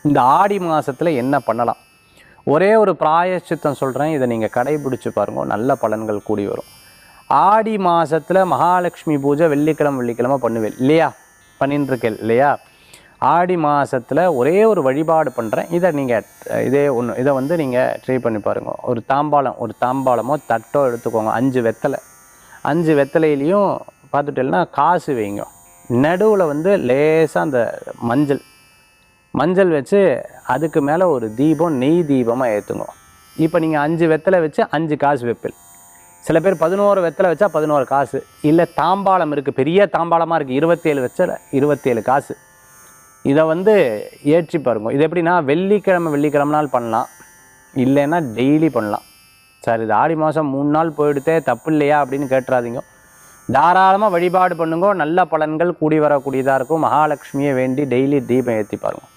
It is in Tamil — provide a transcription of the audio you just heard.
இந்த ஆடி மாதத்தில் என்ன பண்ணலாம்? ஒரே ஒரு பிராயச்சித்தம் சொல்கிறேன், இதை நீங்கள் கடைபிடிச்சு பாருங்க, நல்ல பலன்கள் கூடி வரும். ஆடி மாதத்தில் மகாலட்சுமி பூஜை வெள்ளிக்கிழமை பண்ணுவேன் இல்லையா? பண்ணின்னு இருக்கேன் இல்லையா? ஆடி மாதத்தில் ஒரே ஒரு வழிபாடு பண்ணுறேன். இதை நீங்கள் இதை வந்து நீங்கள் ட்ரை பண்ணி பாருங்கள். ஒரு தாம்பாளமோ தட்டோ எடுத்துக்கோங்க. 5 வெத்தலை, 5 வெத்தலையிலையும் பார்த்துட்டேன்னா காசு வைங்க. நடுவில் வந்து லேசாக அந்த மஞ்சள் வச்சு அதுக்கு மேலே ஒரு தீபம், நெய் தீபமாக ஏற்றுங்க. இப்போ நீங்கள் 5 வெத்தலை வச்சு 5 காசு வைப்பில். சில பேர் 11 வெத்தலை வச்சா 11 காசு. இல்லை தாம்பாளம் இருக்குது, பெரிய தாம்பாளமாக இருக்குது, 27 வெத்தலை 27 காசு. இதை வந்து ஏற்றி பாருங்க. இது எப்படின்னா வெள்ளிக்கிழமை நாள் பண்ணலாம், இல்லைன்னா டெய்லி பண்ணலாம். சார் இது ஆடி மாதம் 3 நாள் போயிடுத்தே தப்பு இல்லையா அப்படின்னு கேட்டுறாதீங்க. தாராளமாக வழிபாடு பண்ணுங்க, நல்ல பலன்கள் கூடி வரக்கூடியதாக இருக்கும். மகாலட்சுமியை வேண்டி டெய்லி தீபம் ஏற்றி பாருங்க.